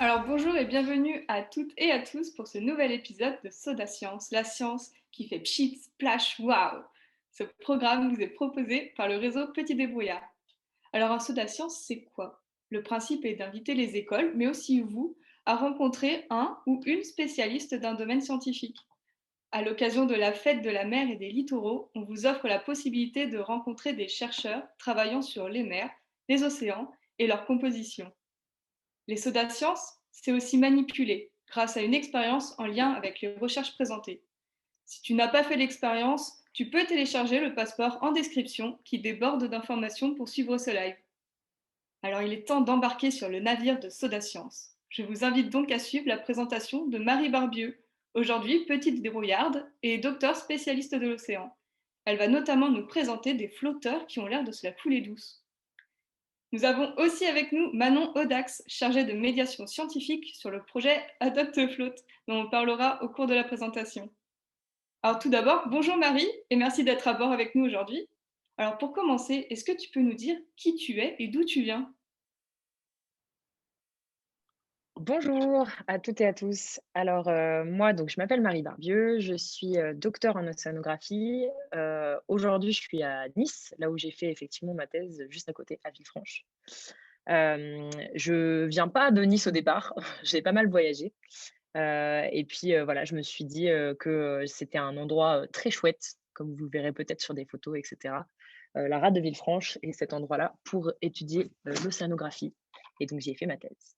Alors bonjour et bienvenue à toutes et à tous pour ce nouvel épisode de Soda Science, la science qui fait pchit, splash, wow. Ce programme vous est proposé par le réseau Petit Débrouillard. Alors un Soda Science, c'est quoi? Le principe est d'inviter les écoles, mais aussi vous, à rencontrer un ou une spécialiste d'un domaine scientifique. À l'occasion de la fête de la mer et des littoraux, on vous offre la possibilité de rencontrer des chercheurs travaillant sur les mers, les océans et leur composition. Les sodas sciences, c'est aussi manipuler grâce à une expérience en lien avec les recherches présentées. Si tu n'as pas fait l'expérience, tu peux télécharger le passeport en description qui déborde d'informations pour suivre ce live. Alors il est temps d'embarquer sur le navire de Soda Science. Je vous invite donc à suivre la présentation de Marie Barbieux, aujourd'hui petite débrouillarde et docteur spécialiste de l'océan. Elle va notamment nous présenter des flotteurs qui ont l'air de se la couler douce. Nous avons aussi avec nous Manon Audax, chargée de médiation scientifique sur le projet Adopt Float, dont on parlera au cours de la présentation. Alors tout d'abord, bonjour Marie et merci d'être à bord avec nous aujourd'hui. Alors pour commencer, est-ce que tu peux nous dire qui tu es et d'où tu viens? Bonjour à toutes et à tous. Alors, moi, donc, je m'appelle Marie Barbieux, je suis docteur en océanographie. Aujourd'hui, je suis à Nice, là où j'ai fait effectivement ma thèse, juste à côté, à Villefranche. Je viens pas de Nice au départ, j'ai pas mal voyagé. Et puis voilà, je me suis dit que c'était un endroit très chouette, comme vous le verrez peut-être sur des photos, etc. La rade de Villefranche et cet endroit-là pour étudier l'océanographie. Et donc, j'y ai fait ma thèse.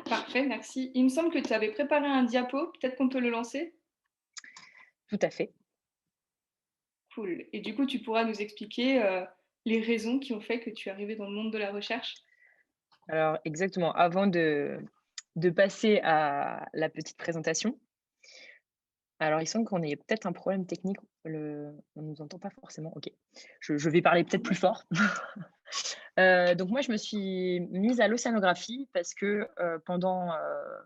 Parfait, merci. Il me semble que tu avais préparé un diapo, peut-être qu'on peut le lancer? Tout à fait. Cool. Et du coup, tu pourras nous expliquer les raisons qui ont fait que tu es arrivé dans le monde de la recherche? Alors exactement, avant de passer à la petite présentation, alors il semble qu'on ait peut-être un problème technique, on nous entend pas forcément, OK. Je vais parler peut-être plus fort. Donc moi je me suis mise à l'océanographie parce que, pendant,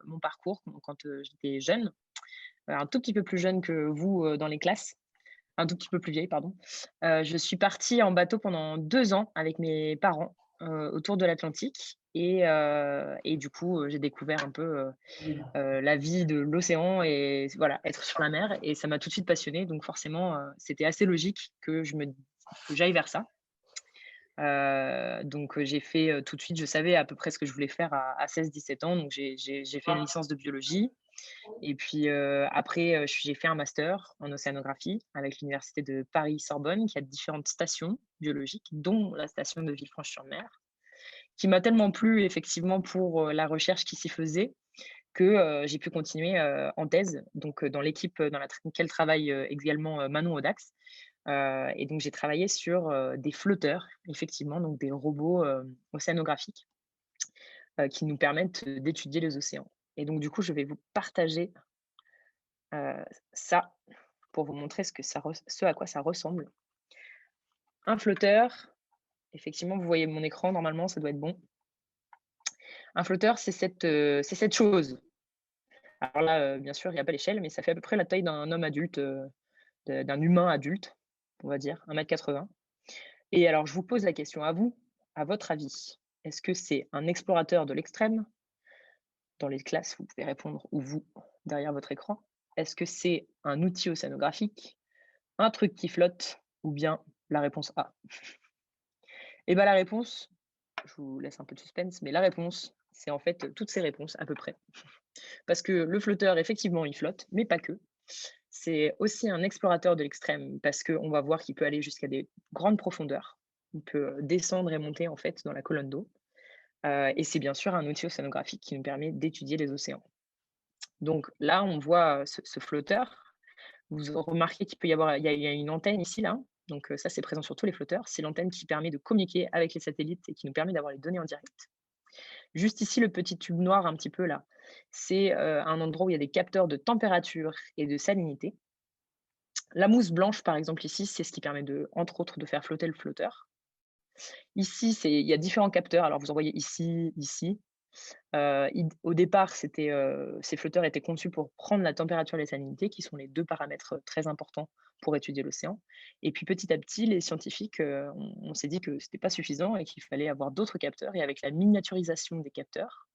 mon parcours, quand, j'étais jeune, un tout petit peu plus jeune que vous, dans les classes, un tout petit peu plus vieille, pardon. Je suis partie en bateau pendant 2 ans avec mes parents, autour de l'Atlantique et du coup, j'ai découvert un peu, la vie de l'océan et voilà, être sur la mer et ça m'a tout de suite passionnée donc forcément, c'était assez logique que j'aille vers ça. Donc j'ai fait, tout de suite je savais à peu près ce que je voulais faire à 16-17 ans donc j'ai fait une licence de biologie et puis, après, j'ai fait un master en océanographie avec l'université de Paris-Sorbonne qui a différentes stations biologiques, dont la station de Villefranche-sur-Mer, qui m'a tellement plu effectivement pour, la recherche qui s'y faisait que, j'ai pu continuer, en thèse, donc, dans l'équipe, dans laquelle travaille, également, Manon Audax. Et donc j'ai travaillé sur, des flotteurs, effectivement, donc des robots, océanographiques, qui nous permettent, d'étudier les océans. Et donc du coup, je vais vous partager ça, pour vous montrer ce à quoi ça ressemble. Un flotteur, effectivement, vous voyez mon écran, normalement, ça doit être bon. Un flotteur, c'est cette chose. Alors là, bien sûr, il y a pas l'échelle, mais ça fait à peu près la taille d'un homme adulte, d'un humain adulte, on va dire, 1,80 m. Et alors, je vous pose la question à vous, à votre avis, est-ce que c'est un explorateur de l'extrême? Dans les classes, vous pouvez répondre ou vous, derrière votre écran. Est-ce que c'est un outil océanographique? Un truc qui flotte ou bien la réponse A? Et bah, la réponse, je vous laisse un peu de suspense, mais la réponse, c'est en fait toutes ces réponses à peu près. Parce que le flotteur, effectivement, il flotte, mais pas que. C'est aussi un explorateur de l'extrême parce qu'on va voir qu'il peut aller jusqu'à des grandes profondeurs. Il peut descendre et monter en fait dans la colonne d'eau. Et c'est bien sûr un outil océanographique qui nous permet d'étudier les océans. Donc là, on voit ce flotteur. Vous remarquez qu'il peut y avoir, il y a une antenne ici, là. Donc ça, c'est présent sur tous les flotteurs. C'est l'antenne qui permet de communiquer avec les satellites et qui nous permet d'avoir les données en direct. Juste ici, le petit tube noir un petit peu là, c'est un endroit où il y a des capteurs de température et de salinité. La mousse blanche, par exemple, ici, c'est ce qui permet de, entre autres, de faire flotter le flotteur. Ici, il y a différents capteurs. Alors, vous en voyez ici, ici. Au départ, ces flotteurs étaient conçus pour prendre la température et la salinité, qui sont les 2 paramètres très importants pour étudier l'océan. Et puis petit à petit, les scientifiques, on s'est dit que c'était pas suffisant et qu'il fallait avoir d'autres capteurs et avec la miniaturisation des capteurs,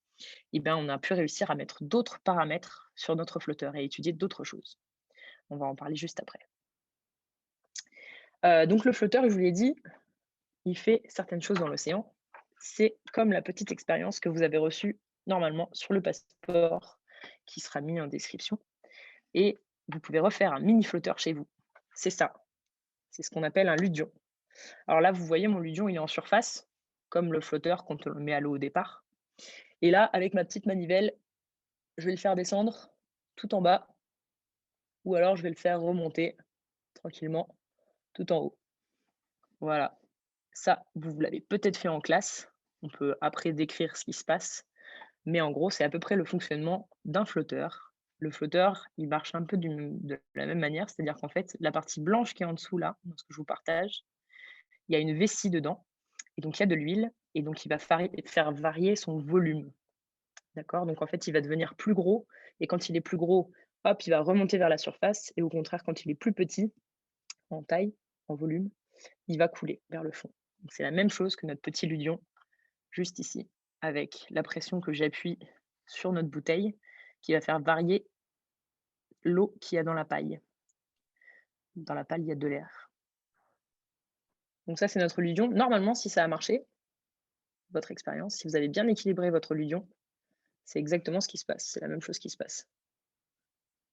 et ben, on a pu réussir à mettre d'autres paramètres sur notre flotteur et étudier d'autres choses. On va en parler juste après. Donc le flotteur, je vous l'ai dit, il fait certaines choses dans l'océan. C'est comme la petite expérience que vous avez reçue normalement sur le passeport qui sera mis en description et vous pouvez refaire un mini flotteur chez vous. C'est ça, c'est ce qu'on appelle un ludion. Alors là, vous voyez mon ludion, il est en surface, comme le flotteur quand on le met à l'eau au départ. Et là, avec ma petite manivelle, je vais le faire descendre tout en bas ou alors je vais le faire remonter tranquillement tout en haut. Voilà. Ça, vous l'avez peut-être fait en classe. On peut après décrire ce qui se passe, mais en gros, c'est à peu près le fonctionnement d'un flotteur. Le flotteur, il marche un peu de la même manière, c'est-à-dire qu'en fait, la partie blanche qui est en dessous là, dans ce que je vous partage, il y a une vessie dedans et donc il y a de l'huile et donc il va faire varier son volume. D'accord? Donc en fait, il va devenir plus gros et quand il est plus gros, hop, il va remonter vers la surface et au contraire, quand il est plus petit en taille, en volume, il va couler vers le fond. Donc c'est la même chose que notre petit ludion, juste ici, avec la pression que j'appuie sur notre bouteille, qui va faire varier l'eau qu'il y a dans la paille. Dans la paille, il y a de l'air. Donc ça, c'est notre ludion. Normalement, si ça a marché, votre expérience, si vous avez bien équilibré votre ludion, c'est exactement ce qui se passe. C'est la même chose qui se passe.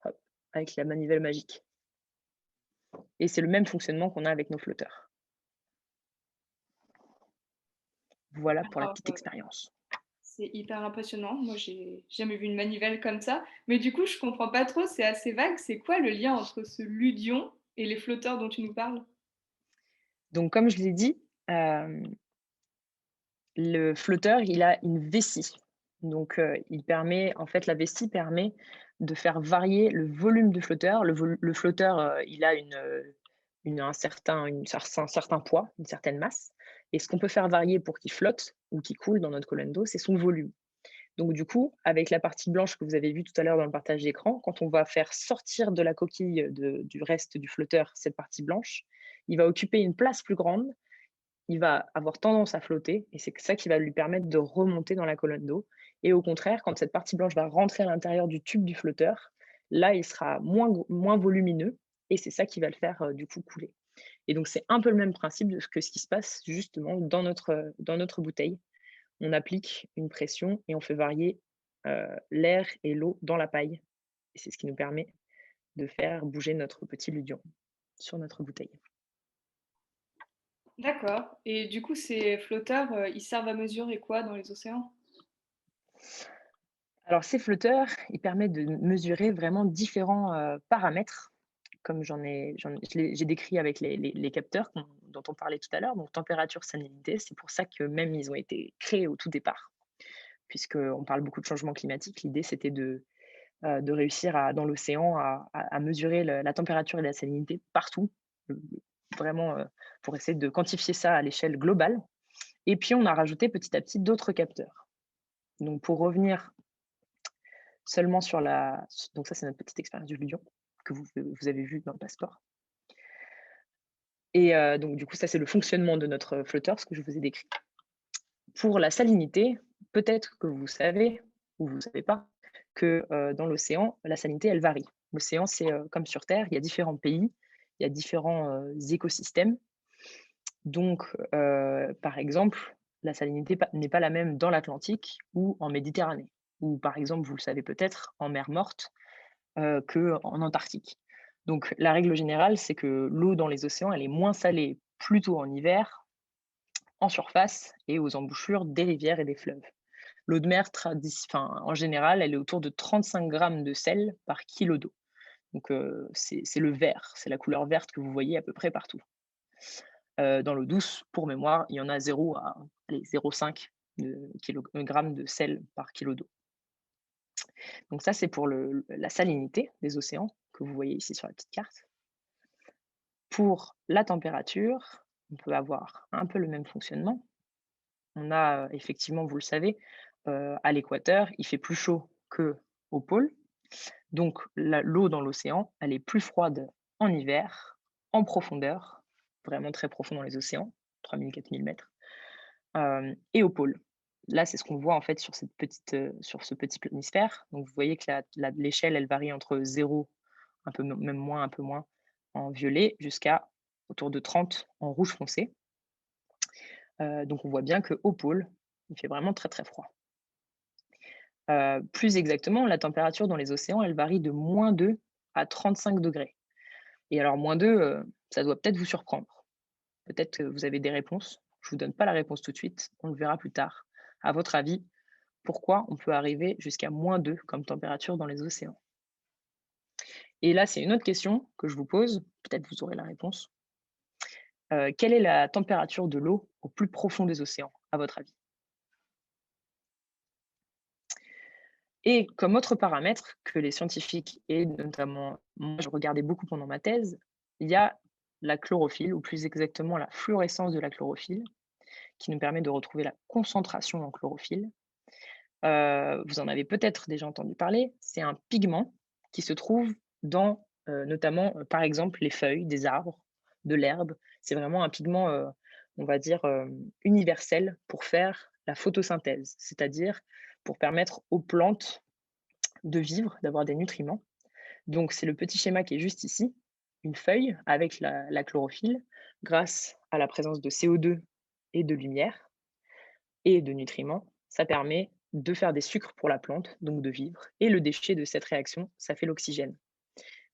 Hop, avec la manivelle magique. Et c'est le même fonctionnement qu'on a avec nos flotteurs. Voilà pour la Alors, petite expérience. c'est hyper impressionnant. Moi, j'ai jamais vu une manivelle comme ça. Mais du coup, je comprends pas trop, c'est assez vague. C'est quoi le lien entre ce ludion et les flotteurs dont tu nous parles? Donc comme je l'ai dit, le flotteur, il a une vessie. Donc, il permet en fait, la vessie permet de faire varier le volume du flotteur. Le flotteur, il a un certain poids, une certaine masse et ce qu'on peut faire varier pour qu'il flotte ou qu'il coule dans notre colonne d'eau, c'est son volume. Donc du coup, avec la partie blanche que vous avez vue tout à l'heure dans le partage d'écran, quand on va faire sortir de la coquille du reste du flotteur cette partie blanche, il va occuper une place plus grande, il va avoir tendance à flotter et c'est ça qui va lui permettre de remonter dans la colonne d'eau. Et au contraire, quand cette partie blanche va rentrer à l'intérieur du tube du flotteur, là, il sera moins volumineux et c'est ça qui va le faire du coup couler. Et donc, c'est un peu le même principe que ce qui se passe justement dans notre bouteille. On applique une pression et on fait varier l'air et l'eau dans la paille. Et c'est ce qui nous permet de faire bouger notre petit ludion sur notre bouteille. D'accord. Et du coup, ces flotteurs, ils servent à mesurer quoi dans les océans? Alors ces flotteurs, ils permettent de mesurer vraiment différents, paramètres comme j'ai décrit avec les capteurs dont on parlait tout à l'heure, donc température, salinité. C'est pour ça que même ils ont été créés au tout départ, puisqu'on parle beaucoup de changement climatique. L'idée, c'était de réussir dans l'océan à mesurer la température et la salinité partout, heu, vraiment, pour essayer de quantifier ça à l'échelle globale et puis on a rajouté petit à petit d'autres capteurs. Donc pour revenir seulement sur la donc ça, c'est notre petite expérience du lion que vous avez vu dans le passeport et donc du coup, ça, c'est le fonctionnement de notre flotteur, ce que je vous ai décrit. Pour la salinité, peut-être que vous savez ou vous ne savez pas que, dans l'océan, la salinité, elle varie. L'océan, c'est, comme sur terre, il y a différents pays, il y a différents, écosystèmes. Donc, par exemple, la salinité n'est pas la même dans l'Atlantique ou en Méditerranée ou par exemple, vous le savez peut-être, en mer Morte, qu'en Antarctique. Donc la règle générale, c'est que l'eau dans les océans, elle est moins salée plutôt en hiver, en surface et aux embouchures des rivières et des fleuves. L'eau de mer, en général, elle est autour de 35 grammes de sel par kilo d'eau. Donc c'est le vert, c'est la couleur verte que vous voyez à peu près partout. Dans l'eau douce, pour mémoire, il y en a 0 à 0,5 grammes de sel par kilo d'eau. Donc ça, c'est pour la salinité des océans que vous voyez ici sur la petite carte. Pour la température, on peut avoir un peu le même fonctionnement. On a effectivement, vous le savez, à l'équateur, il fait plus chaud qu'au pôle. Donc l'eau dans l'océan, elle est plus froide en hiver, en profondeur, vraiment très profond dans les océans, 3000-4000 mètres, et au pôle. Là, c'est ce qu'on voit en fait sur sur ce petit planisphère. Donc vous voyez que l'échelle, elle varie entre 0, un peu même moins, un peu moins, en violet, jusqu'à autour de 30 en rouge foncé. Donc on voit bien qu'au pôle, il fait vraiment très, très froid. Plus exactement, la température dans les océans, elle varie de -2 à 35 degrés. Et alors -2, ça doit peut-être vous surprendre. Peut-être que vous avez des réponses. Je ne vous donne pas la réponse tout de suite, on le verra plus tard. À votre avis, pourquoi on peut arriver jusqu'à -2 comme température dans les océans? Et là, c'est une autre question que je vous pose, peut-être vous aurez la réponse. Quelle est la température de l'eau au plus profond des océans, à votre avis? Et comme autre paramètre que les scientifiques et notamment moi je regardais beaucoup pendant ma thèse, il y a la chlorophylle, ou plus exactement la fluorescence de la chlorophylle, qui nous permet de retrouver la concentration en chlorophylle. Vous en avez peut-être déjà entendu parler, c'est un pigment qui se trouve dans, notamment, par exemple, les feuilles des arbres, de l'herbe. C'est vraiment un pigment, on va dire, universel pour faire la photosynthèse, c'est-à-dire pour permettre aux plantes de vivre, d'avoir des nutriments. Donc c'est le petit schéma qui est juste ici, une feuille avec la chlorophylle, grâce à la présence de CO2 et de lumière et de nutriments, ça permet de faire des sucres pour la plante, donc de vivre. Et le déchet de cette réaction, ça fait l'oxygène.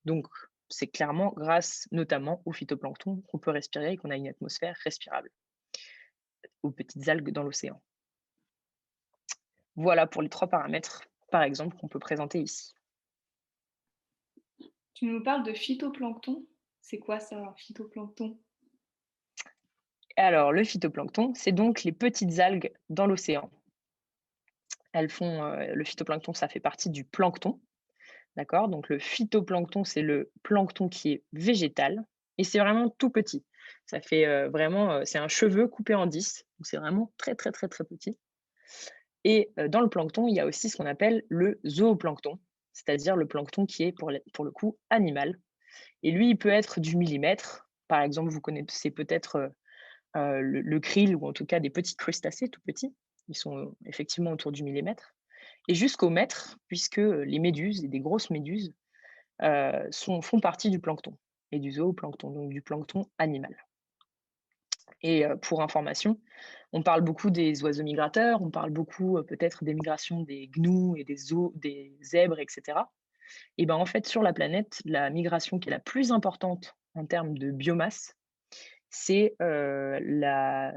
Donc c'est clairement grâce notamment au phytoplancton qu'on peut respirer et qu'on a une atmosphère respirable, aux petites algues dans l'océan. Voilà pour les 3 paramètres, par exemple, qu'on peut présenter ici. Tu nous parles de phytoplancton. C'est quoi ça, un phytoplancton? Alors le phytoplancton, c'est donc les petites algues dans l'océan. Elles font, le phytoplancton, ça fait partie du plancton, d'accord? Donc le phytoplancton, c'est le plancton qui est végétal et c'est vraiment tout petit. Ça fait, vraiment, c'est un cheveu coupé en 10, donc c'est vraiment très, très, très, très petit. Et dans le plancton, il y a aussi ce qu'on appelle le zooplancton, c'est-à-dire le plancton qui est pour le coup animal. Et lui, il peut être du millimètre. Par exemple, vous connaissez peut-être, le krill, ou en tout cas des petits crustacés tout petits. Ils sont effectivement autour du millimètre et jusqu'au mètre, puisque les méduses et des grosses méduses font partie du plancton et du zooplancton, donc du plancton animal. Et pour information, on parle beaucoup des oiseaux migrateurs, on parle beaucoup peut-être des migrations des gnous et des zèbres, etc. Et ben en fait, sur la planète, la migration qui est la plus importante en termes de biomasse, c'est la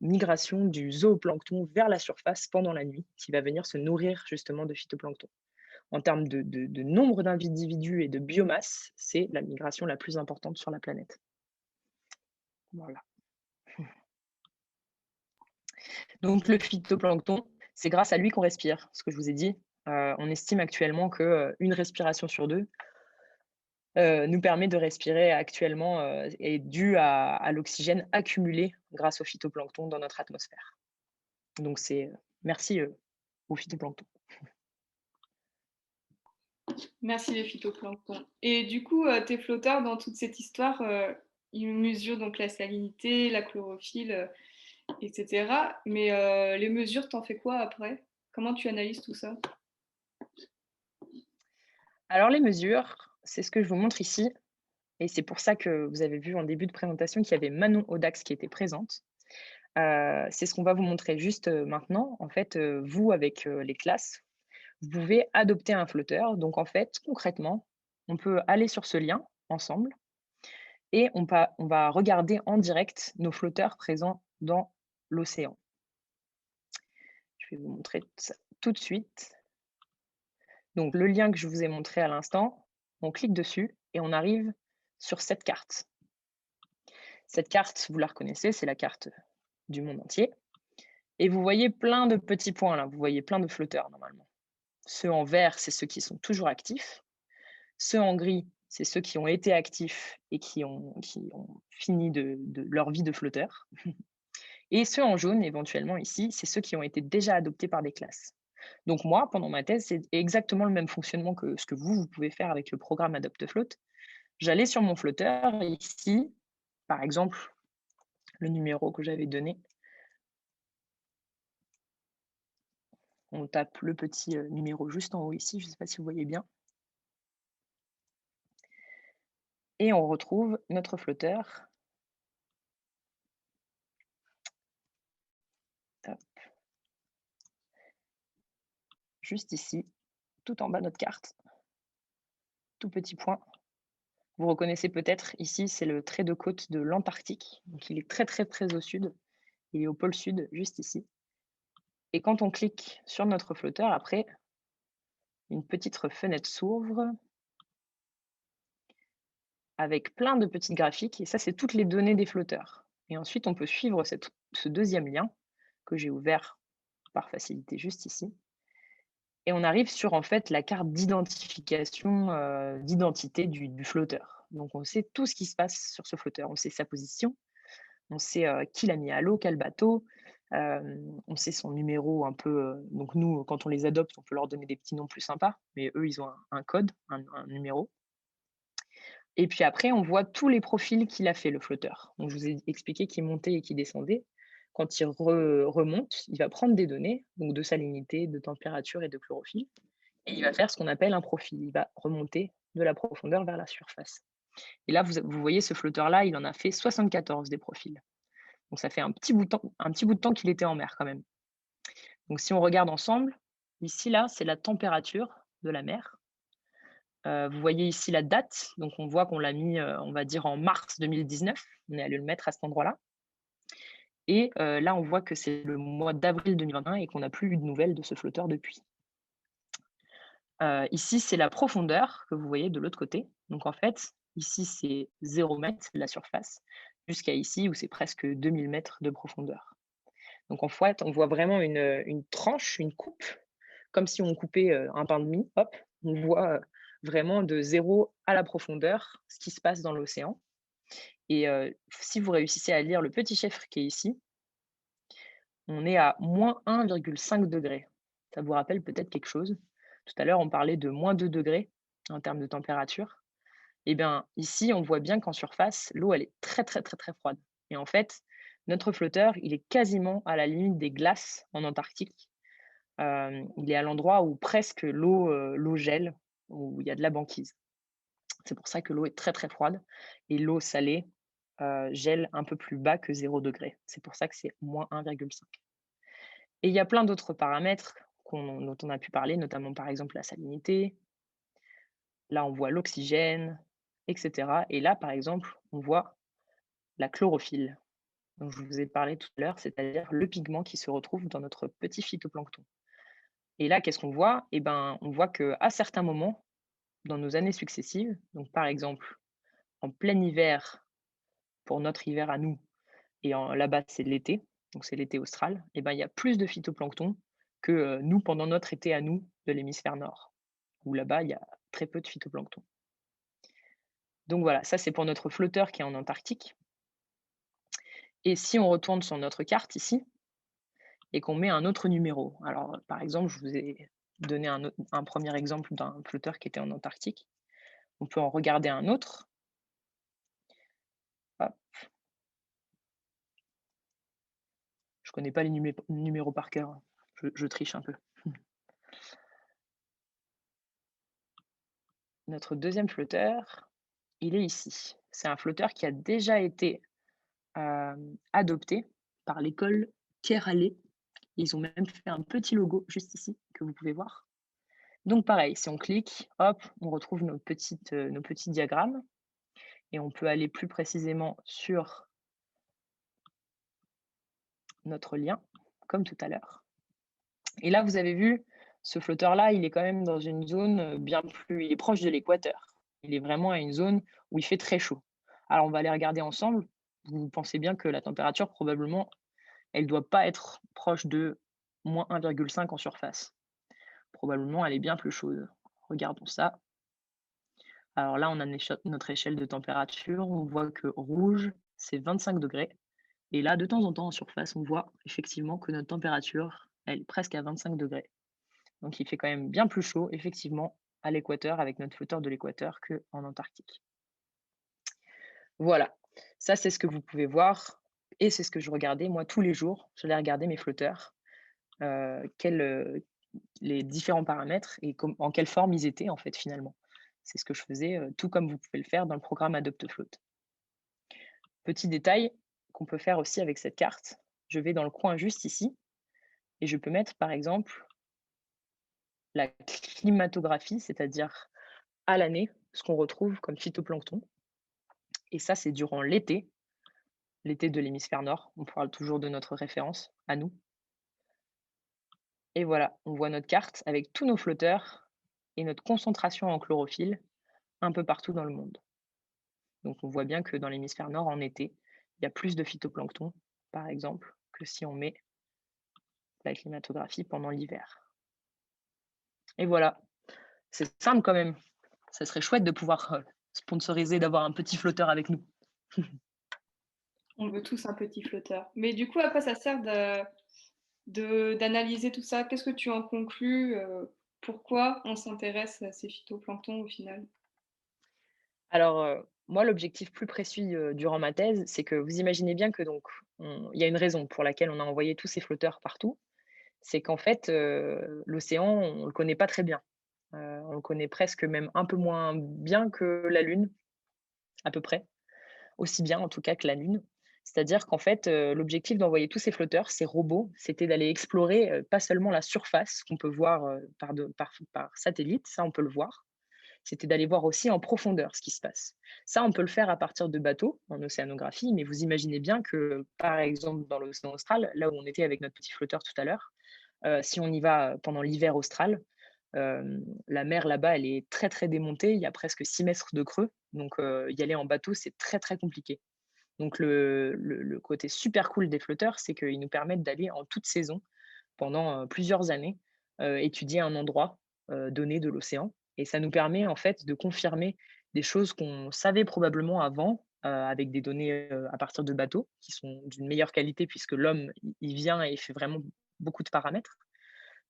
migration du zooplancton vers la surface pendant la nuit, qui va venir se nourrir justement de phytoplancton. En termes de nombre d'individus et de biomasse, c'est la migration la plus importante sur la planète. Voilà. Donc le phytoplancton, c'est grâce à lui qu'on respire, ce que je vous ai dit. On estime actuellement qu'une respiration sur 2 nous permet de respirer actuellement, est due à l'oxygène accumulé grâce au phytoplancton dans notre atmosphère. Donc c'est, merci, au phytoplancton. Merci les phytoplanctons. Et du coup, tes flotteurs dans toute cette histoire, ils mesurent donc la salinité, la chlorophylle, etc. Mais les mesures, t'en fais quoi après? Comment tu analyses tout ça? Alors les mesures, c'est ce que je vous montre ici et c'est pour ça que vous avez vu en début de présentation qu'il y avait Manon Audax qui était présente. C'est ce qu'on va vous montrer juste, maintenant. En fait, vous avec, les classes, vous pouvez adopter un flotteur. Donc en fait, concrètement, on peut aller sur ce lien ensemble et on va regarder en direct nos flotteurs présents dans l'océan. Je vais vous montrer ça tout de suite. Donc le lien que je vous ai montré à l'instant, on clique dessus et on arrive sur cette carte. Cette carte, vous la reconnaissez, c'est la carte du monde entier. Et vous voyez plein de petits points là, vous voyez plein de flotteurs normalement. Ceux en vert, c'est ceux qui sont toujours actifs. Ceux en gris, c'est ceux qui ont été actifs et qui ont fini de leur vie de flotteur. Et ceux en jaune, éventuellement ici, c'est ceux qui ont été déjà adoptés par des classes. Donc moi, pendant ma thèse, c'est exactement le même fonctionnement que ce que vous pouvez faire avec le programme AdopteFloat. J'allais sur mon flotteur ici, par exemple, le numéro que j'avais donné, on tape le petit, numéro juste en haut ici, je ne sais pas si vous voyez bien et on retrouve notre flotteur. Hop, juste ici, tout en bas de notre carte, tout petit point. Vous reconnaissez peut-être ici, c'est le trait de côte de l'Antarctique, donc il est très, très, très au sud. Il est au pôle sud, juste ici. Et quand on clique sur notre flotteur, après, une petite fenêtre s'ouvre avec plein de petites graphiques et ça, c'est toutes les données des flotteurs. Et ensuite, on peut suivre ce deuxième lien que j'ai ouvert par facilité juste ici. Et on arrive sur en fait la carte d'identification, d'identité du flotteur. Donc on sait tout ce qui se passe sur ce flotteur. On sait sa position, on sait qui l'a mis à l'eau, quel bateau, on sait son numéro un peu. Donc nous, quand on les adopte, on peut leur donner des petits noms plus sympas, mais eux, ils ont un code, un numéro. Et puis après, on voit tous les profils qu'il a fait, le flotteur. Donc je vous ai expliqué qu'il montait et qu'il descendait. Quand il remonte, il va prendre des données, donc de salinité, de température et de chlorophylle, et il va faire ce qu'on appelle un profil. Il va remonter de la profondeur vers la surface. Et là, vous voyez ce flotteur-là, il en a fait 74 des profils. Donc ça fait un petit bout de temps qu'il était en mer quand même. Donc si on regarde ensemble, ici là, c'est la température de la mer. Vous voyez ici la date, donc on voit qu'on l'a mis, on va dire en mars 2019. On est allé le mettre à cet endroit-là. Et là, on voit que c'est le mois d'avril 2021 et qu'on n'a plus eu de nouvelles de ce flotteur depuis. Ici, c'est la profondeur que vous voyez de l'autre côté. Donc en fait, ici, c'est 0 mètre, c'est la surface, jusqu'à ici où c'est presque 2000 mètres de profondeur. Donc en fait, on voit vraiment une tranche, une coupe, comme si on coupait, un pain de mie, hop, on voit, vraiment de 0 à la profondeur, ce qui se passe dans l'océan et si vous réussissez à lire le petit chiffre qui est ici, on est à -1,5 degrés. Ça vous rappelle peut-être quelque chose? Tout à l'heure, on parlait de -2 degrés en termes de température. Et bien, ici, on voit bien qu'en surface, l'eau, elle est très, très, très, très froide. Et en fait, notre flotteur, il est quasiment à la limite des glaces en Antarctique. Il est à l'endroit où presque l'eau gèle, où il y a de la banquise. C'est pour ça que l'eau est très, très froide et l'eau salée, gèle un peu plus bas que 0 degré. C'est pour ça que c'est -1,5. Et il y a plein d'autres paramètres dont on a pu parler, notamment par exemple la salinité. Là, on voit l'oxygène, et cetera. Et là, par exemple, on voit la chlorophylle, dont je vous ai parlé tout à l'heure, c'est-à-dire le pigment qui se retrouve dans notre petit phytoplancton. Et là, qu'est-ce qu'on voit? Eh ben, on voit qu'à certains moments, dans nos années successives, donc par exemple en plein hiver, pour notre hiver à nous, et là-bas c'est l'été, donc c'est l'été austral, et ben, il y a plus de phytoplancton que nous pendant notre été à nous de l'hémisphère nord, où là-bas il y a très peu de phytoplancton. Donc voilà, ça c'est pour notre flotteur qui est en Antarctique. Et si on retourne sur notre carte ici, et qu'on met un autre numéro, alors par exemple, je vous ai donné un premier exemple d'un flotteur qui était en Antarctique, on peut en regarder un autre. Hop. Je connais pas les numéros par cœur, hein. Je triche un peu. Notre deuxième flotteur, il est ici. C'est un flotteur qui a déjà été, adopté par l'école Keralé. Ils ont même fait un petit logo juste ici, que vous pouvez voir. Donc pareil, si on clique, hop, on retrouve nos petits diagrammes et on peut aller plus précisément sur notre lien, comme tout à l'heure. Et là, vous avez vu, ce flotteur-là, il est quand même dans une zone, il est proche de l'équateur. Il est vraiment à une zone où il fait très chaud. Alors on va aller regarder ensemble. Vous pensez bien que la température, probablement, elle doit pas être proche de -1,5 en surface. Probablement, elle est bien plus chaude. Regardons ça. Alors là, on a notre échelle de température. On voit que rouge, c'est 25 degrés. Et là, de temps en temps, en surface, on voit effectivement que notre température, elle est presque à 25 degrés. Donc il fait quand même bien plus chaud, effectivement, à l'équateur, avec notre flotteur de l'équateur, qu'en Antarctique. Voilà, ça c'est ce que vous pouvez voir et c'est ce que je regardais moi tous les jours. J'allais regarder mes flotteurs, quels, les différents paramètres et en quelle forme ils étaient en fait finalement. C'est ce que je faisais, tout comme vous pouvez le faire dans le programme AdopteFloat. Petit détail qu'on peut faire aussi avec cette carte, je vais dans le coin juste ici et je peux mettre par exemple la climatographie, c'est-à-dire à l'année, ce qu'on retrouve comme phytoplancton. Et ça, c'est durant l'été de l'hémisphère nord. On parle toujours de notre référence à nous. Et voilà, on voit notre carte avec tous nos flotteurs et notre concentration en chlorophylle un peu partout dans le monde. Donc on voit bien que dans l'hémisphère nord, en été, il y a plus de phytoplancton, par exemple, que si on met la climatographie pendant l'hiver. Et voilà, c'est simple quand même. Ça serait chouette de pouvoir sponsoriser, d'avoir un petit flotteur avec nous. On veut tous un petit flotteur. Mais du coup, à quoi ça sert d'analyser tout ça? Qu'est-ce que tu en conclus? Pourquoi on s'intéresse à ces phytoplanctons au final? Alors, moi, l'objectif plus précis, durant ma thèse, c'est que vous imaginez bien que donc il y a une raison pour laquelle on a envoyé tous ces flotteurs partout. C'est qu'en fait, l'océan, on le connaît pas très bien. On le connaît presque même un peu moins bien que la Lune, à peu près. Aussi bien, en tout cas, que la Lune. C'est-à-dire qu'en fait, l'objectif d'envoyer tous ces flotteurs, ces robots, c'était d'aller explorer, pas seulement la surface qu'on peut voir, par satellite, ça on peut le voir, c'était d'aller voir aussi en profondeur ce qui se passe. Ça, on peut le faire à partir de bateaux en océanographie, mais vous imaginez bien que, par exemple, dans l'océan austral, là où on était avec notre petit flotteur tout à l'heure, si on y va pendant l'hiver austral, la mer là-bas, elle est très très démontée, il y a presque 6 mètres de creux, donc y aller en bateau, c'est très très compliqué. Donc le côté super cool des flotteurs, c'est qu'ils nous permettent d'aller en toute saison pendant, plusieurs années, étudier un endroit, donné de l'océan et ça nous permet en fait de confirmer des choses qu'on savait probablement avant, avec des données, à partir de bateaux qui sont d'une meilleure qualité puisque l'homme, il vient et il fait vraiment beaucoup de paramètres.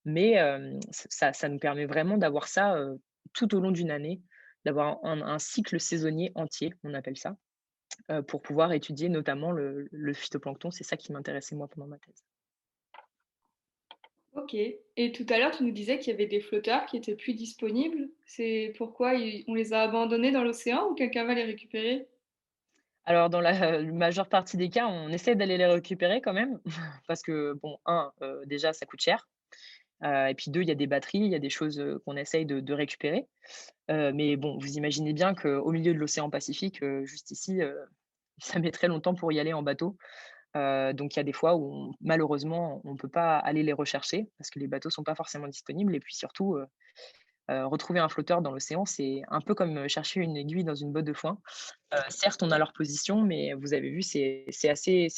Mais, ça nous permet vraiment d'avoir ça, tout au long d'une année, d'avoir un cycle saisonnier entier, on appelle ça, pour pouvoir étudier notamment le phytoplancton. C'est ça qui m'intéressait moi pendant ma thèse. OK. Et tout à l'heure, tu nous disais qu'il y avait des flotteurs qui étaient plus disponibles. C'est pourquoi on les a abandonnés dans l'océan ou quelqu'un va les récupérer? Alors dans la majeure partie des cas, on essaie d'aller les récupérer quand même parce que bon, déjà ça coûte cher, et puis 2 il y a des batteries, il y a des choses, qu'on essaye de récupérer. Mais bon, vous imaginez bien qu'au milieu de l'océan Pacifique, juste ici, ça met très longtemps pour y aller en bateau. Donc il y a des fois où malheureusement, on ne peut pas aller les rechercher parce que les bateaux sont pas forcément disponibles et puis surtout, retrouver un flotteur dans l'océan, c'est un peu comme, chercher une aiguille dans une botte de foin. Certes, on a leur position, mais vous avez vu, c'est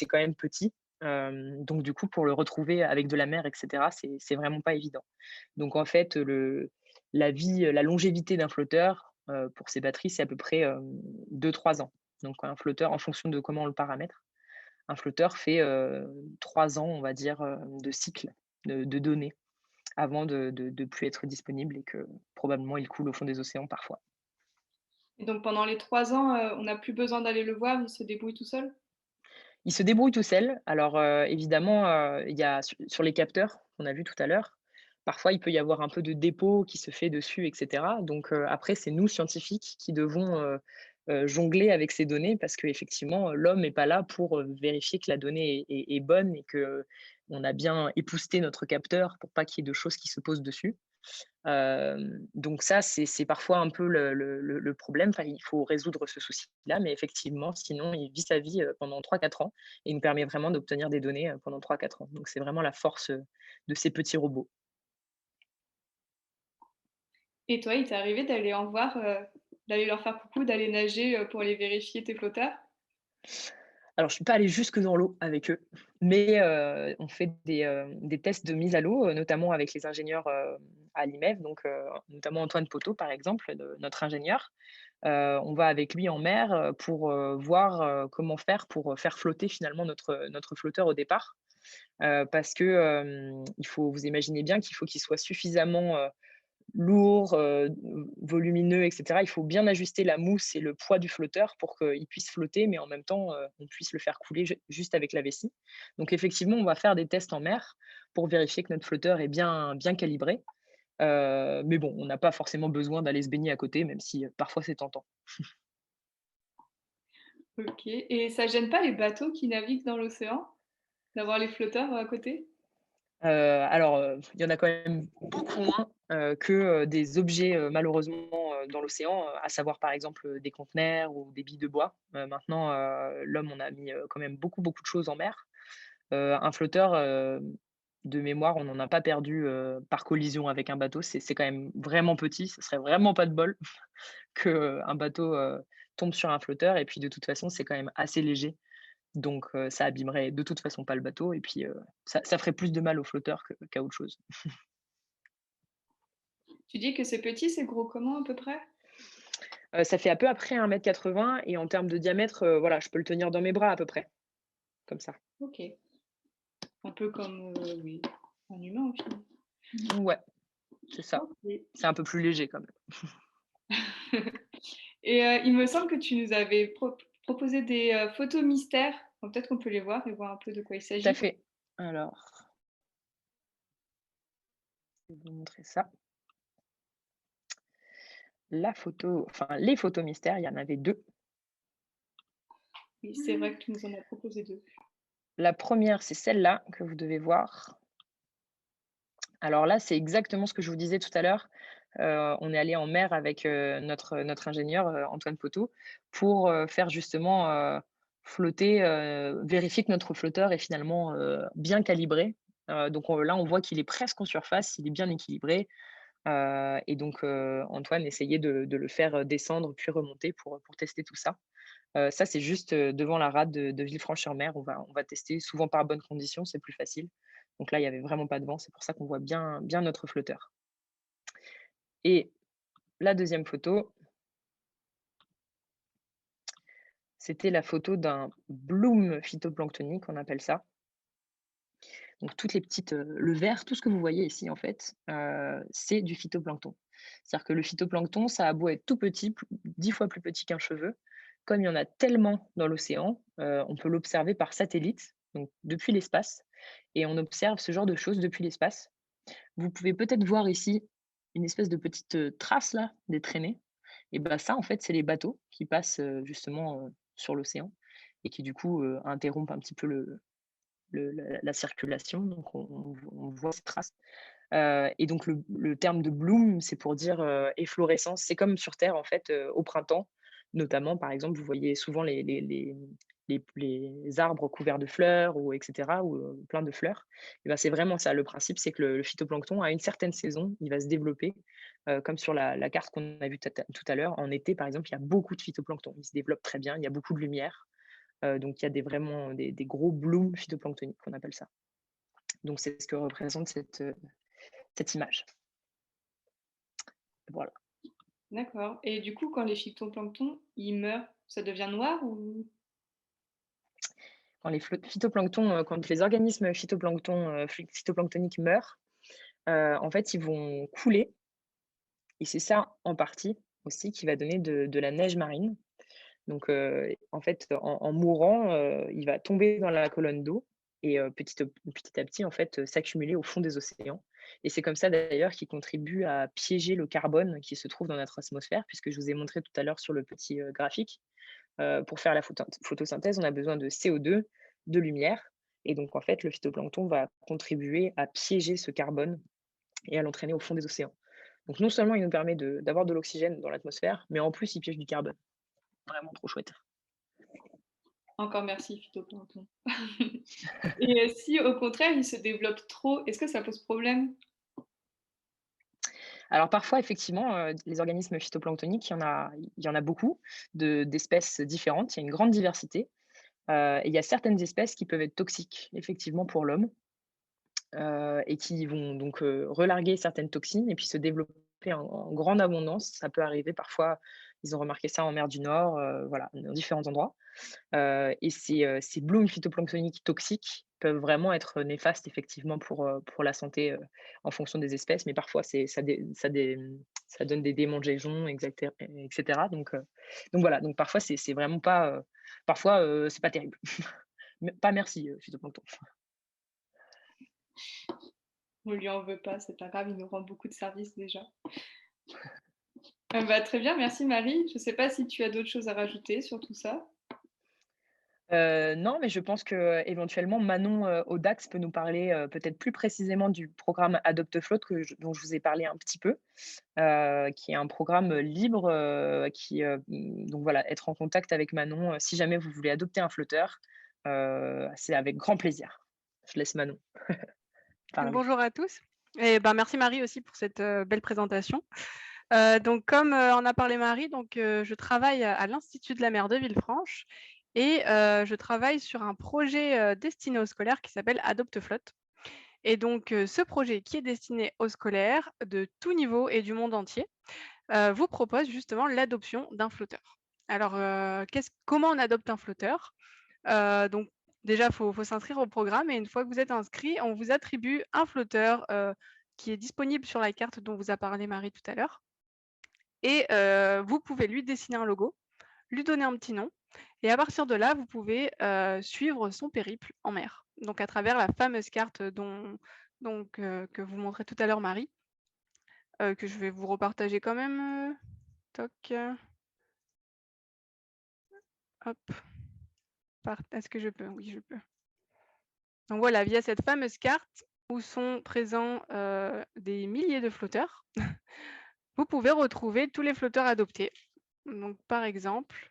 quand même petit. Donc du coup, pour le retrouver avec de la mer et cetera, c'est vraiment pas évident. Donc en fait, la longévité d'un flotteur, pour ses batteries, c'est à peu près, 2-3 ans. Donc un flotteur, en fonction de comment on le paramètre, un flotteur fait, 3 ans, on va dire, de cycle de données avant de plus être disponible et que probablement il coule au fond des océans parfois. Et donc pendant les 3 ans, on n'a plus besoin d'aller le voir, il se débrouille tout seul? Il se débrouille tout seul. Alors, évidemment, il y a sur les capteurs qu'on a vus tout à l'heure, parfois il peut y avoir un peu de dépôt qui se fait dessus et cetera. Donc, après c'est nous scientifiques qui devons, jongler avec ces données parce qu'effectivement, l'homme n'est pas là pour, vérifier que la donnée est bonne et qu'on a bien épousseté notre capteur pour pas qu'il y ait de choses qui se posent dessus. Donc ça, c'est parfois un peu le problème. Enfin, il faut résoudre ce souci-là, mais effectivement, sinon, il vit sa vie, pendant 3-4 ans et il nous permet vraiment d'obtenir des données, pendant 3-4 ans. Donc c'est vraiment la force, de ces petits robots. Et toi, il t'est arrivé d'aller en voir, d'aller leur faire coucou, d'aller nager, pour aller vérifier tes flotteurs? Alors je suis pas allée jusque dans l'eau avec eux, mais on fait des tests de mise à l'eau, notamment avec les ingénieurs, à l'IMEV, donc notamment Antoine Poteau, par exemple, notre ingénieur. On va avec lui en mer, pour, voir, comment faire pour, faire flotter finalement notre flotteur au départ. parce que, il faut vous imaginez bien qu'il faut qu'il soit suffisamment, lourd, volumineux et cetera. Il faut bien ajuster la mousse et le poids du flotteur pour qu'il puisse flotter, mais en même temps, on puisse le faire couler juste avec la vessie. Donc effectivement, on va faire des tests en mer pour vérifier que notre flotteur est bien calibré. Mais bon, on n'a pas forcément besoin d'aller se baigner à côté, même si, parfois c'est tentant. OK, et ça gêne pas les bateaux qui naviguent dans l'océan, d'avoir les flotteurs à côté? Alors, il y en a quand même beaucoup moins, que, des objets, malheureusement, dans l'océan, à savoir par exemple, des conteneurs ou des billes de bois. Maintenant, l'homme, on a mis, quand même beaucoup de choses en mer. Un flotteur, de mémoire, on n'en a pas perdu, par collision avec un bateau. C'est quand même vraiment petit, ce serait vraiment pas de bol qu'un bateau, tombe sur un flotteur et puis de toute façon, c'est quand même assez léger. Donc ça abîmerait de toute façon pas le bateau et puis, ça ferait plus de mal au flotteur qu'à autre chose. Tu dis que c'est petit, c'est gros comment à peu près? Ça fait à peu près 1,80 m et en termes de diamètre, voilà, je peux le tenir dans mes bras à peu près, comme ça. OK, un peu comme, oui, un humain au final. Ouais, c'est ça. OK. C'est un peu plus léger quand même. Et il me semble que tu nous avais proposé des, photos mystères, donc peut-être qu'on peut les voir et voir un peu de quoi il Tout à s'agit? fait. Alors, je vais vous montrer ça. La photo enfin les photos mystères, il y en avait 2. Oui, c'est vrai que tu nous en as proposé 2. La première, c'est celle-là que vous devez voir. Alors là, c'est exactement ce que je vous disais tout à l'heure. On est allé en mer avec, notre ingénieur, Antoine Poteau, pour, faire justement, flotter, vérifier que notre flotteur est finalement, bien calibré. Donc là, on voit qu'il est presque en surface, il est bien équilibré, et donc Antoine essayait de le faire, descendre puis remonter pour tester tout ça. Ça, c'est juste, devant la rade de Villefranche-sur-Mer. On va tester, souvent par bonnes conditions, c'est plus facile. Donc là, il y avait vraiment pas de vent, c'est pour ça qu'on voit bien notre flotteur. Et la deuxième photo, c'était la photo d'un bloom phytoplanctonique, on appelle ça. Donc toutes les petites, le vert, tout ce que vous voyez ici en fait, c'est du phytoplancton. C'est-à-dire que le phytoplancton, ça a beau être tout petit, 10 fois plus petit qu'un cheveu, comme il y en a tellement dans l'océan, on peut l'observer par satellite, donc depuis l'espace, et on observe ce genre de choses depuis l'espace. Vous pouvez peut-être voir ici une espèce de petite, trace là, des traînées, et bah, ça en fait, c'est les bateaux qui passent, justement, sur l'océan et qui du coup, interrompent un petit peu la circulation, donc on voit ces traces. Et donc le terme de bloom, c'est pour dire, efflorescence. C'est comme sur terre en fait, au printemps, notamment par exemple, vous voyez souvent les arbres couverts de fleurs ou et cetera ou, plein de fleurs. Et ben, c'est vraiment ça. Le principe, c'est que le phytoplancton, à une certaine saison, il va se développer, comme sur la carte qu'on a vue tout à l'heure. En été, par exemple, il y a beaucoup de phytoplancton. Il se développe très bien, il y a beaucoup de lumière, donc il y a vraiment des gros blooms phytoplanctoniques qu'on appelle ça. Donc c'est ce que représente cette image. Voilà. D'accord, et du coup, quand les phytoplanctons, ils meurent, ça devient noir ou? Quand les phytoplanctons, quand les organismes phytoplanctoniques meurent, en fait, ils vont couler et c'est ça, en partie, aussi, qui va donner de la neige marine. Donc, en fait, en mourant, il va tomber dans la colonne d'eau et petit à petit, en fait, s'accumuler au fond des océans et c'est comme ça, d'ailleurs, qu'il contribue à piéger le carbone qui se trouve dans notre atmosphère, puisque je vous ai montré tout à l'heure sur le petit, graphique. Pour faire la photosynthèse, on a besoin de CO2, de lumière et donc en fait, le phytoplancton va contribuer à piéger ce carbone et à l'entraîner au fond des océans. Donc non seulement il nous permet d'avoir de l'oxygène dans l'atmosphère, mais en plus il piège du carbone. Vraiment trop chouette. Encore merci phytoplancton. Et si au contraire, ils se développent trop, est-ce que ça pose problème? Alors parfois effectivement, les organismes phytoplanctoniques, il y en a beaucoup d'espèces différentes, il y a une grande diversité, et il y a certaines espèces qui peuvent être toxiques effectivement pour l'homme. Et qui vont donc, relarguer certaines toxines et puis se développer en grande abondance. Ça peut arriver parfois Ils ont remarqué ça en mer du Nord, voilà, dans différents endroits. Et ces blooms phytoplanctoniques toxiques peuvent vraiment être néfastes effectivement pour la santé, en fonction des espèces, mais parfois ça donne des démangeaisons et cetera. Donc voilà, donc parfois c'est vraiment pas, parfois, c'est pas terrible. Mais pas merci, phytoplancton. On lui en veut pas, c'est pas grave, il nous rend beaucoup de services déjà. Bah, très bien, merci Marie. Je sais pas si tu as d'autres choses à rajouter sur tout ça? Non, mais je pense qu'éventuellement Manon, Audax peut nous parler, peut-être plus précisément du programme Adopt Float dont je vous ai parlé un petit peu, qui est un programme, libre, donc voilà, être en contact avec Manon, si jamais vous voulez adopter un flotteur, c'est avec grand plaisir. Je laisse Manon parler. Bonjour à tous et ben, merci Marie aussi pour cette, belle présentation. Donc comme, en a parlé Marie, donc je travaille à l'Institut de la mer de Villefranche et je travaille sur un projet, destiné aux scolaires qui s'appelle Adopt Flotte et donc ce projet qui est destiné aux scolaires de tout niveau et du monde entier, vous propose justement l'adoption d'un flotteur. Alors, comment on adopte un flotteur? Donc déjà, faut s'inscrire au programme et une fois que vous êtes inscrit, on vous attribue un flotteur, qui est disponible sur la carte dont vous a parlé Marie tout à l'heure et vous pouvez lui dessiner un logo, lui donner un petit nom et à partir de là, vous pouvez, suivre son périple en mer. Donc à travers la fameuse carte que vous montrez tout à l'heure Marie, que je vais vous repartager quand même, toc, hop, est-ce que je peux? Oui, je peux. Donc voilà, via cette fameuse carte où sont présents, des milliers de flotteurs, vous pouvez retrouver tous les flotteurs adoptés. Donc par exemple,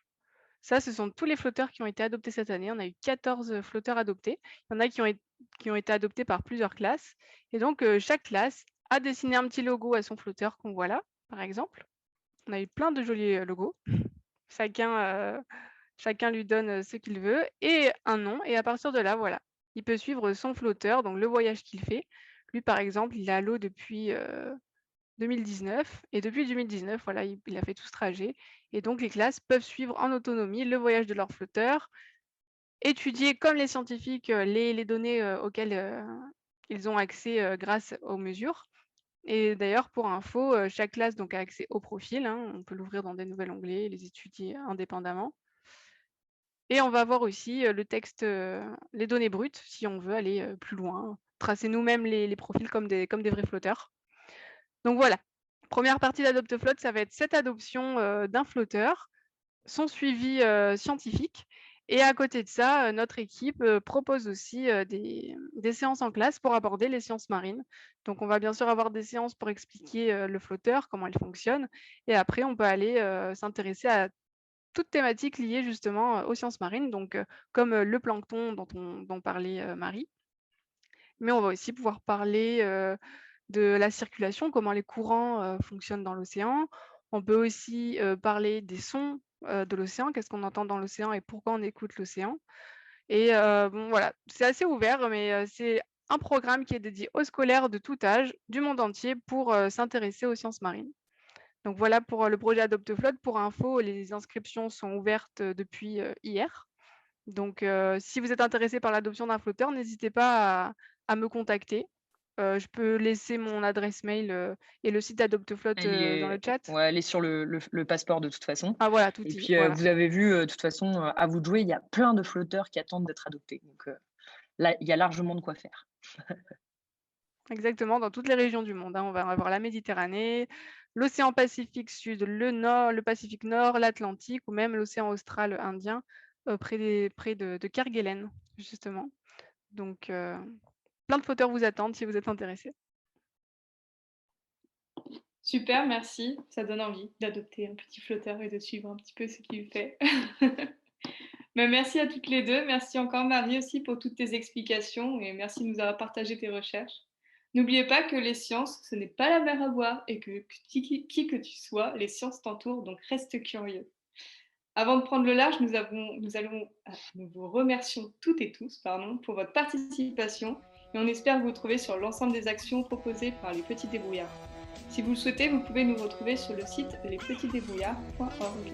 ça, ce sont tous les flotteurs qui ont été adoptés cette année. On a eu 14 flotteurs adoptés. Il y en a qui ont été adoptés par plusieurs classes et donc chaque classe a dessiné un petit logo à son flotteur qu'on voit là, par exemple. On a eu plein de jolis, logos. Chacun, chacun lui donne, ce qu'il veut et un nom et à partir de là, voilà, il peut suivre son flotteur, donc le voyage qu'il fait. Lui, par exemple, il est à l'eau depuis, 2019 et depuis 2019, voilà, il a fait tout ce trajet et donc les classes peuvent suivre en autonomie le voyage de leur flotteur, étudier comme les scientifiques, les données, auxquelles, ils ont accès, grâce aux mesures et d'ailleurs pour info, chaque classe donc a accès au profil, hein, on peut l'ouvrir dans des nouveaux onglets, les étudier indépendamment. Et on va voir aussi, le texte, les données brutes si on veut aller, plus loin, tracer nous-mêmes les profils comme des vrais flotteurs. Donc voilà, première partie d'AdopteFlotte, ça va être cette adoption, d'un flotteur, son suivi, scientifique et à côté de ça, notre équipe, propose aussi, des séances en classe pour aborder les sciences marines. Donc on va bien sûr avoir des séances pour expliquer, le flotteur, comment il fonctionne et après on peut aller, s'intéresser à toute thématique liée justement, aux sciences marines, donc comme, le plancton dont parlait, Marie. Mais on va aussi pouvoir parler, de la circulation, comment les courants, fonctionnent dans l'océan. On peut aussi, parler des sons, de l'océan, qu'est-ce qu'on entend dans l'océan et pourquoi on écoute l'océan et bon voilà, c'est assez ouvert mais c'est un programme qui est dédié aux scolaires de tout âge, du monde entier pour, s'intéresser aux sciences marines. Donc voilà pour, le projet Adopte Flotte. Pour info, les inscriptions sont ouvertes, depuis, hier. Donc si vous êtes intéressé par l'adoption d'un flotteur, n'hésitez pas à me contacter. Je peux laisser mon adresse mail, et le site Adopte Flotte, dans le chat. Ouais, elle est sur le passeport de toute façon Ah voilà, tout et y puis, voilà. vous avez vu, de toute façon, à vous de jouer, il y a plein de flotteurs qui attendent d'être adoptés donc là, il y a largement de quoi faire. Exactement, dans toutes les régions du monde, hein. On va avoir la Méditerranée, l'océan Pacifique Sud, le Nord, le Pacifique Nord, l'Atlantique ou même l'océan Austral, Indien, près de Kerguelen, justement. Donc plein de flotteurs vous attendent si vous êtes intéressés. Super, merci. Ça donne envie d'adopter un petit flotteur et de suivre un petit peu ce qu'il fait. Mais merci à toutes les deux. Merci encore Marie aussi pour toutes tes explications et merci de nous avoir partagé tes recherches. N'oubliez pas que les sciences, ce n'est pas la mer à boire et que qui que tu sois, les sciences t'entourent, donc reste curieux. Avant de prendre le large, nous vous remercions toutes et tous pour votre participation et on espère vous retrouver sur l'ensemble des actions proposées par les petits débrouillards. Si vous le souhaitez, vous pouvez nous retrouver sur le site lespetitsdébrouillards.org.